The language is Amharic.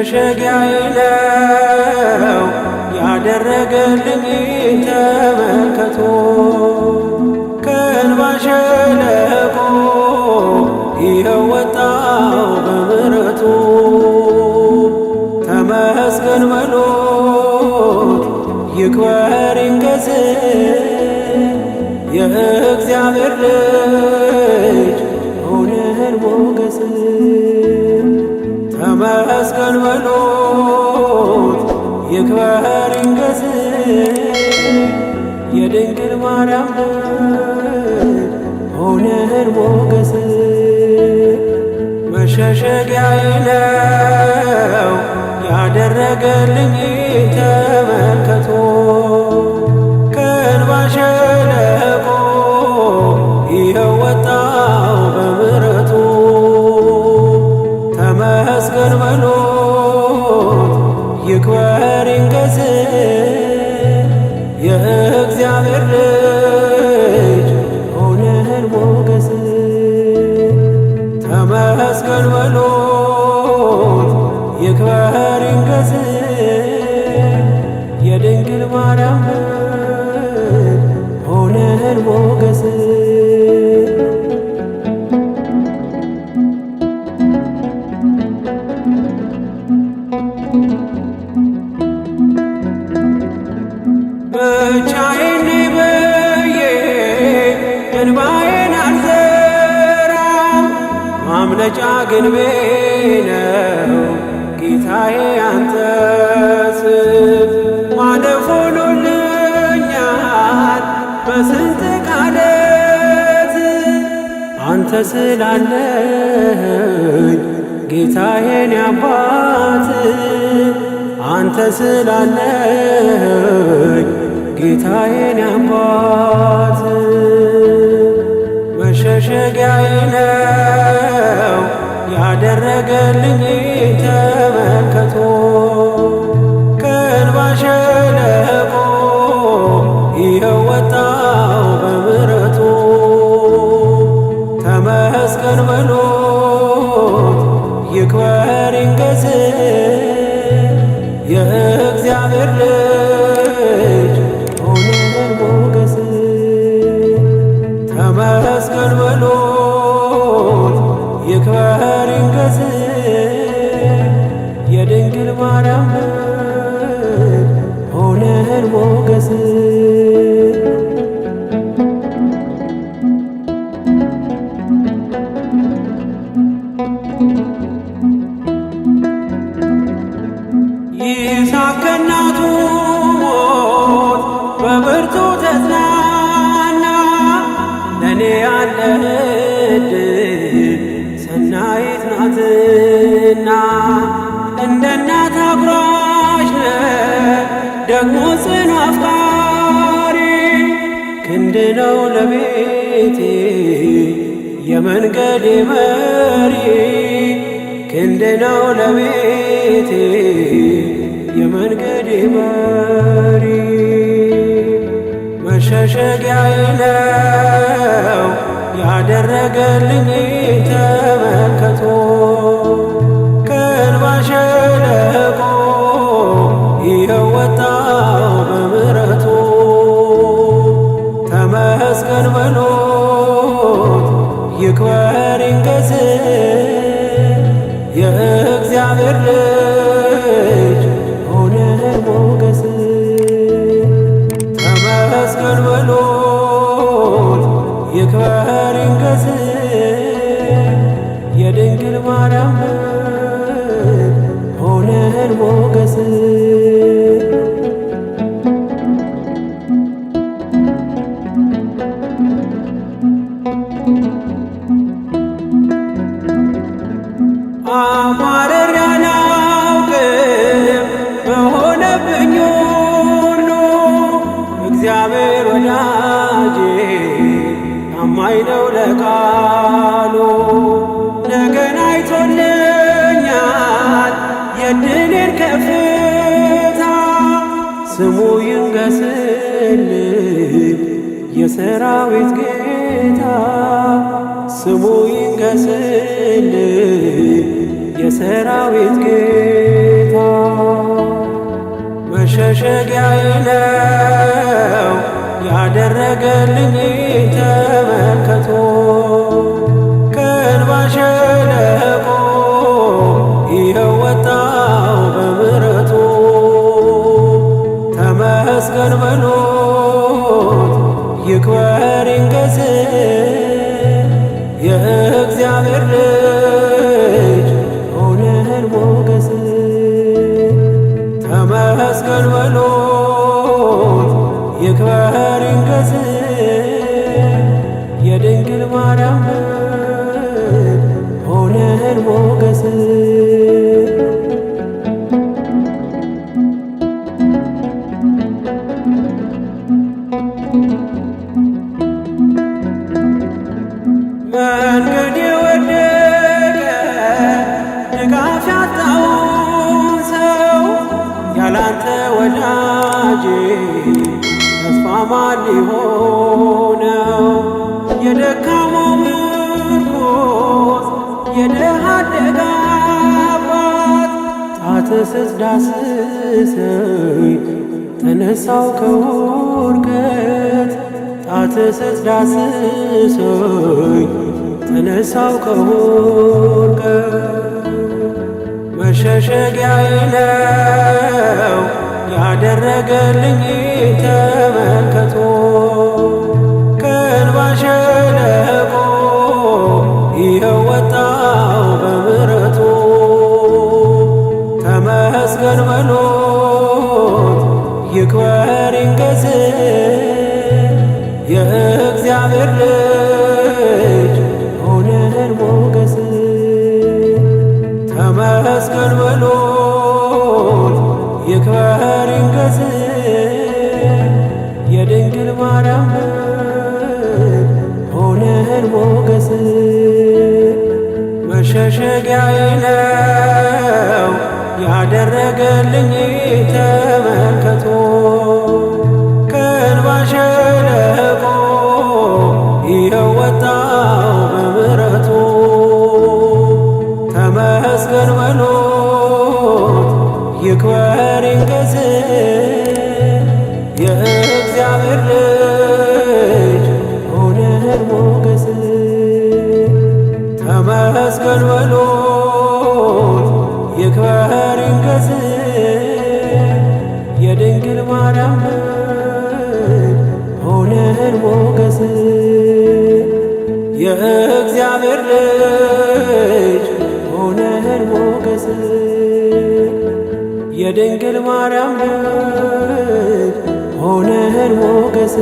መሸሸጊያዬ ነው ያደረገልኝ ተመልከቶ ከእንባ ሸለቆ ይኸው ወጣሁ በምሕረቱ ተመስገን በሉት ይክበር ይንገስ የእግዚአብሔር ልጅ ሆነን ሞገስ ተመስገን በሉት ይክበር ይንገስ የድንግል ማርያም ልጅ ሆነን ሞገስ መሸሸጊያዬ ነው ያደረገልኝ ተመልከቶ ከእንባ ሸለቆ ይኸው ወጣሁ በምሕረቱ ተመስገን በሉት ይክበር ይንገስ የእግዚአብሔር ልጅ ሆነን ሞገስ ተመስገን በሉት ይክበር ይንገስ የድንግል ማርያም ልጅ ሆነን ሞገስ ብቻዬን ነኝ ብዬ እንባዬን አልዘራም ማምለጫ ግንቤ ነው ጌታዬ አንተ ስም ማለፍ ሆኖልኛል በስንት ቃላት አንተ ስላለኝ ጌታዬን አባት አንተ ስላለኝ ጌታዬን አባት መሸሸጊያዬ ነው ያደረገልኝ ተመልከቶ ከእንባ ሸለቆ ይኸው ወጣሁ በምሕረቱ ተመስገን በሉት ይክበር ይንገስ የእግዚአብሔር ልጅ ሆነን ሞገስ ተመስገን በሉት ይክበር ይንገስ የድንግል ማርያም ልጅ ሆነን ሞገስ ይስሐቅ ከእናቱ ሞት በብርቱ ተጽናና ለእኔ ያለህ ዕድል ሰናይት ናትና እንደ እናት አጉራሽ ነህ ደግሞ ጽኑ አፍቃሪ ክንድ ነው ለቤቴ የመንገዴ መሪ ክንድ ነው ለቤቴ የመንገዴ መሪ መሸሸጊያዬ ነው ያደረገልኝ ተመልከቶ ከእንባ ሸለቆ ይኸው ወጣሁ በምሕረቱ ተመስገን በሉት ይክበር ይንገስ የእግዚአብሔር ልጅ ሆነን ሞገስ ተመስገን በሉት ይክበር ይንገስ የድንግል ማርያም ልጅ ሆነን ሞገስ አማረር አላውቅም በሆነብኝ ሁሉ እግዚአብሔር ወዳጄ ታማኝ ነው ለቃሉ ነገን አይቶልኛል የድኔን ከፍታ ስሙ ይንገስልኝ የሰራዊት ጌታ ስሙ ይንገስልኝ የሰራዊት ጌታ መሸሸጊያዬ ነው ያደረገልኝ ተመልከቶ ከእንባ ሸለቆ ይኸው ወጣው በምሕረቱ ተመስገን በሉት ይክበር ይንገስ የእግዚአብሔር ልጅ ሆነን ሞገስ ተመስገን በሉት ይክበር ይንገስ የድንግል ማርያም ሆነን ሞገስ መንገድ የወደቀ ድጋፍ ያጣውን ሰው ያላንተ ወዳጄ ተስፋ ማን ሊሆነው? የደካማው ምርኮስ የድሃ አደግ አባት ጣትህ ስትዳስሰኝ ተነሳው ከውድቀት ጣትህ ስትዳስሰኝ ተነሳው ከውድቀት መሸሸጊያዬ ነው ያደረገልኝ ተመልከቶ ከእንባ ሸለቆ ይኸው ወጣው በምሕረቱ ተመስገን በሉት ይክበር ይንገስ የእግዚአብሔር ልጅ ሆነን ሞገስ ተመስገን በሉት ይክበር ይንገስ የድንግል ማርያም ሆነን ሞገስ መሸሸጊያዬ ነው ያደረገልኝ ተመልከቶ ከእንባ ሸለቆ ይኸው ወጣው በምሕረቱ ተመስገን በሉት ይክበር ይንገስ የእግዚአብሔር ልጅ ሆነን ሞገስ ተመስገን በሉት ይክበር ይንገስ የድንግል ማርያም ሆነን ሞገስ የእግዚአብሔር ልጅ ሆነን ሞገስ የድንግል ማርያም ልጅ ሆነን ሞገስ